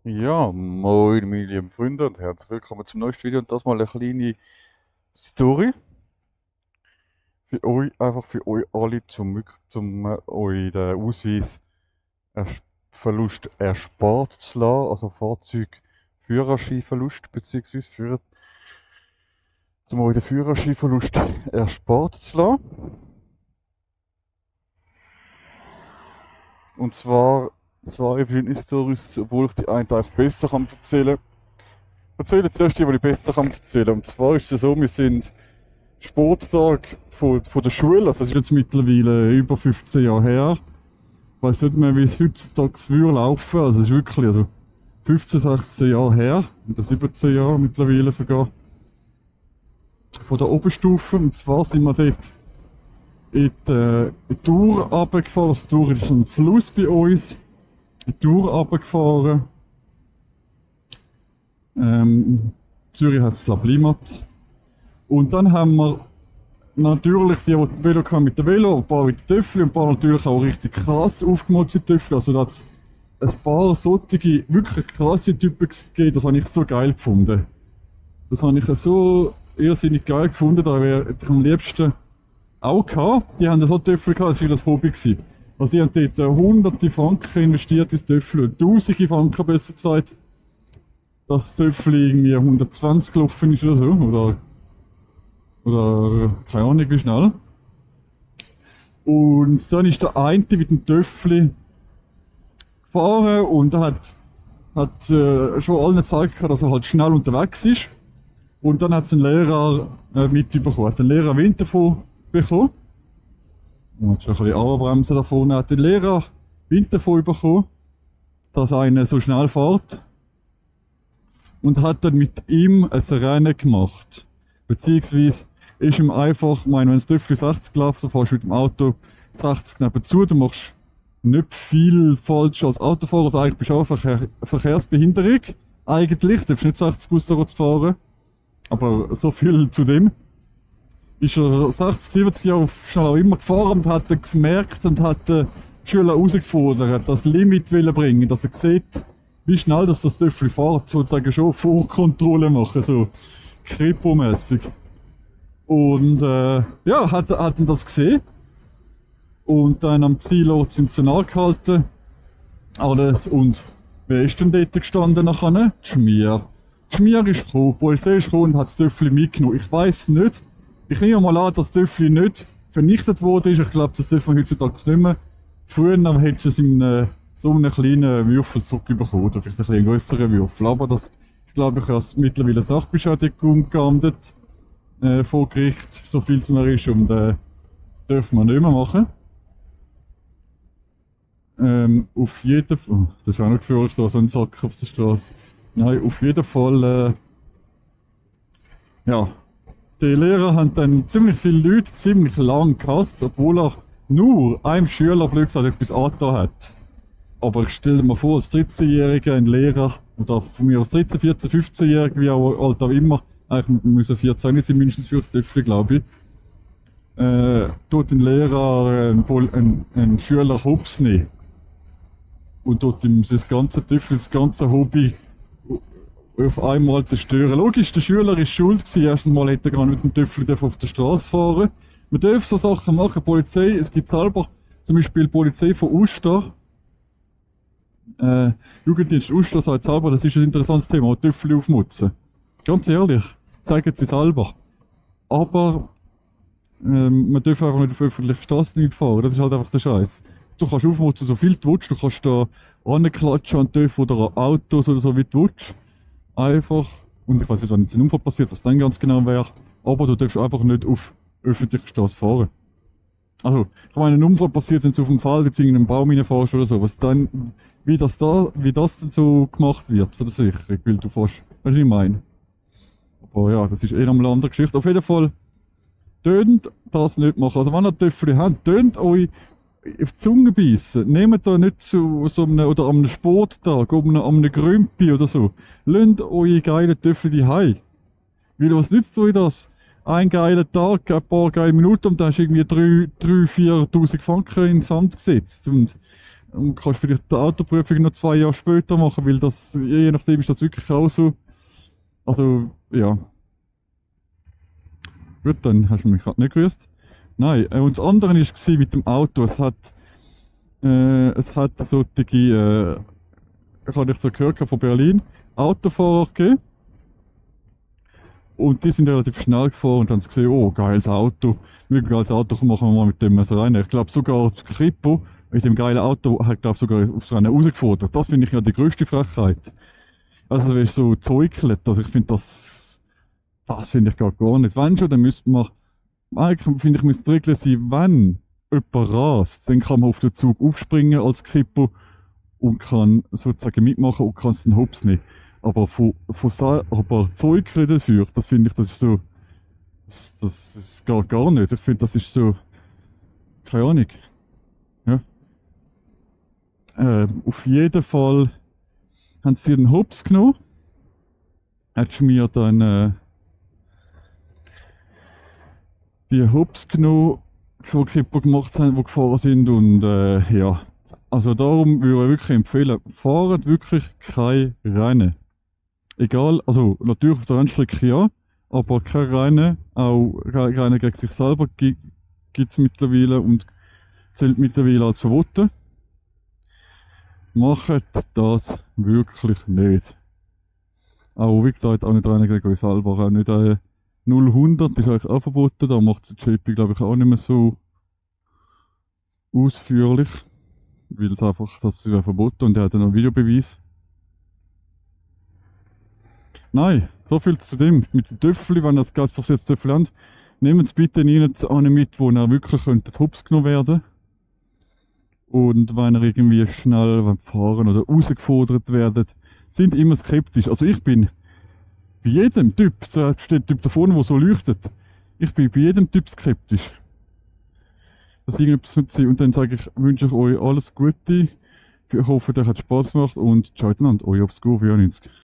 Ja, moin, meine lieben Freunde und herzlich willkommen zum neuesten Video und das mal eine kleine Story für euch, einfach für euch alle zum euch den Ausweis Verlust erspart zu lassen, also Fahrzeugführerscheinverlust beziehungsweise zum euch den Führerscheinverlust erspart zu lassen. Und zwar zwei verschiedene Stories, obwohl ich die eine eigentlich besser kann erzählen. Ich erzähle zuerst die ich besser kann erzählen. Und zwar ist es so, wir sind Sporttag von der Schule, also es ist jetzt mittlerweile über 15 Jahre her. Ich weiss nicht mehr, wie es heutzutage würde laufen. Also es ist wirklich 15, 16 Jahre her, oder 17 Jahre mittlerweile sogar, von der Oberstufe. Und zwar sind wir dort in die Tour runtergefahren. Also die Tour ist ein Fluss bei uns. In die Tour runtergefahren. Zürich heisst es, glaube ich, Limmat. Und dann haben wir natürlich die Velo hatten mit dem Velo, ein paar mit dem Töffel und ein paar natürlich auch richtig krass aufgemotzte Töffel. Also da hat es ein paar solche, wirklich krasse Typen gegeben, das habe ich so geil gefunden. Das habe ich so irrsinnig geil gefunden, da wäre ich am liebsten auch gehabt. Die haben so Töffel gehabt, das war das Hobby gewesen. Also die haben dort hunderte Franken investiert ins Töffel, tausende Franken besser gesagt, dass das Töffel irgendwie 120 gelaufen ist oder so, oder keine Ahnung wie schnell. Und dann ist der eine mit dem Töffli gefahren und er hat schon allen gezeigt, dass er halt schnell unterwegs ist. Und dann hat es ein Lehrer mitbekommen. Hat den Lehrer Wind davon bekommen. Er hat schon ein bisschen Anbremsen davon. Er hat den Lehrer Wind davon bekommen, dass einer so schnell fährt. Und hat dann mit ihm ein Rennen gemacht. Beziehungsweise ist ihm einfach, ich meine, wenn das Töffel 60 läuft, dann fährst du mit dem Auto 60 nebenzu, du machst nicht viel falsch als Autofahrer, also eigentlich bist du auch Verkehrsbehinderung. Eigentlich, du darfst nicht 60 Bus fahren. Aber so viel zu dem. Ist er 60, 70 Jahre schnell auch immer gefahren und hat dann gemerkt und hat die Schüler herausgefordert, das Limit bringen, dass er sieht, wie schnell das Töffel fährt, sozusagen schon Vorkontrolle machen, so Kripo-mässig. Und ja, hat er das gesehen. Und dann am Zielort sind sie angehalten. Alles. Und wer ist denn dort gestanden nachher? Die Schmier. Die Schmier ist gekommen, die Polizei ist gekommen und hat das Töffel mitgenommen. Ich weiss nicht. Ich nehme mal an, dass das Töffel nicht vernichtet worden ist. Ich glaube, das dürfen wir heutzutage nicht mehr. Früher hättest du es in so einem kleinen Würfel zurückbekommen. Oder vielleicht ein bisschen grösseren Würfel. Aber das, ich glaube, ich habe mittlerweile Sachbeschädigung geahndet. Vor Gericht, so viel es mir ist. Und dürfen wir nicht mehr machen. Auf jeden Fall. Oh, das ist auch noch gefährlich, da so ein Sack auf der Straße. Nein, auf jeden Fall. Ja. Die Lehrer haben dann ziemlich viele Leute ziemlich lang gehasst, obwohl er nur einem Schüler blöd gesagt etwas angetan hat. Aber ich stelle mir vor, als 13-Jähriger ein Lehrer, oder von mir als 13, 14, 15-Jähriger, wie auch alt auch immer, eigentlich müssen 14 sein, mindestens für das Töffel, glaube ich, tut ein Lehrer einen Schüler Hops nehmen. Und dort ihm das ganze Töffel, das ganze Hobby auf einmal zerstören. Logisch, der Schüler ist schuld gewesen. Erstens mal hätte er gar nicht mit dem Töffel auf der Straße fahren. Man darf so Sachen machen. Polizei, es gibt selber zum Beispiel die Polizei von Uster. Jugenddienst Uster sagt selber, das ist ein interessantes Thema, Töffel aufmutzen. Ganz ehrlich, sagen sie selber. Aber man darf einfach nicht auf öffentlichen Straßen nicht fahren. Das ist halt einfach der Scheiß. Du kannst aufmutzen, so viel du willst. Du kannst da anklatschen an Töpfen oder an Autos oder so, wie du willst. Einfach. Und ich weiß nicht, wenn jetzt ein Unfall passiert, was dann ganz genau wäre. Aber du darfst einfach nicht auf öffentlicher Straße fahren. Also, ich meine, ein Unfall passiert, wenn du auf dem Feld jetzt in einen Baum reinfährst oder so. Was dann, wie das dann so gemacht wird von der Sicherung, weil du fährst. Weißt du, was ich meine? Aber ja, das ist eh noch eine andere Geschichte. Auf jeden Fall, tönt das nicht machen. Also, wenn ihr Töffel habt, tönt euch auf die Zunge beißen. Nehmt da nicht zu so einem, oder an einem Sporttag, an einem Grümpi oder so. Lasst eure geilen Töffel daheim. Weil was nützt euch das? Ein geiler Tag, ein paar geile Minuten und dann hast du irgendwie 3.000, 4.000 Franken in den Sand gesetzt. Und und kannst vielleicht die Autoprüfung noch 2 Jahre später machen, weil das, je nachdem ist das wirklich auch so. Also, ja. Gut, dann hast du mich gerade nicht grüßt. Nein, und das andere war mit dem Auto. Es hat solche, ich habe nicht so gehört von Berlin, Autofahrer gegeben. Und die sind relativ schnell gefahren und haben gesehen, oh, geiles Auto, mega geiles Auto, komm, machen wir mal mit dem rein. Ich glaube sogar Kripo mit dem geilen Auto hat, glaube sogar aufs Rennen rausgefordert. Das finde ich ja die grösste Frechheit. Also, wenn so zäukelt, also ich finde das finde ich gar nicht. Wenn schon, dann müsste man, eigentlich finde ich, müsste die Regel sein, wenn jemand rast, dann kann man auf den Zug aufspringen als Kripo und kann sozusagen mitmachen und kann es dann hops nehmen. Aber aber Zeugen dafür, das finde ich, das ist so, das geht gar nicht. Ich finde, das ist so, keine Ahnung. Ja. Auf jeden Fall haben sie den Hops genommen. Hat mir dann, die Hops genommen, die Kipper gemacht haben, die gefahren sind und, ja. Also darum würde ich wirklich empfehlen, fahrt wirklich kein Rennen. Egal, also natürlich auf der Rennstrecke ja, aber kein Rennen, auch kein Rennen gegen sich selber gibt es mittlerweile und zählt mittlerweile als verboten. Macht das wirklich nicht. Auch wie gesagt, auch nicht Rennen gegen euch selber, auch nicht 0-100 ist euch auch verboten, da macht die JP glaube ich auch nicht mehr so ausführlich, weil es einfach, das ist verboten und er hat dann noch einen Videobeweis. Nein, so viel zu dem. Mit dem Töffel, wenn ihr das ganz versetzt Töffel habt, nehmt es bitte einen mit, wo ihr wirklich hops genommen werden. Und wenn ihr irgendwie schnell fahren oder herausgefordert werdet, sind immer skeptisch. Also ich bin bei jedem Typ, da steht ein Typ da vorne, der so leuchtet, ich bin bei jedem Typ skeptisch. Dass irgendetwas könnte sein. Und dann sage ich, wünsche ich euch alles Gute. Ich hoffe, euch hat Spaß gemacht und ciao miteinander, euer Obscur 94.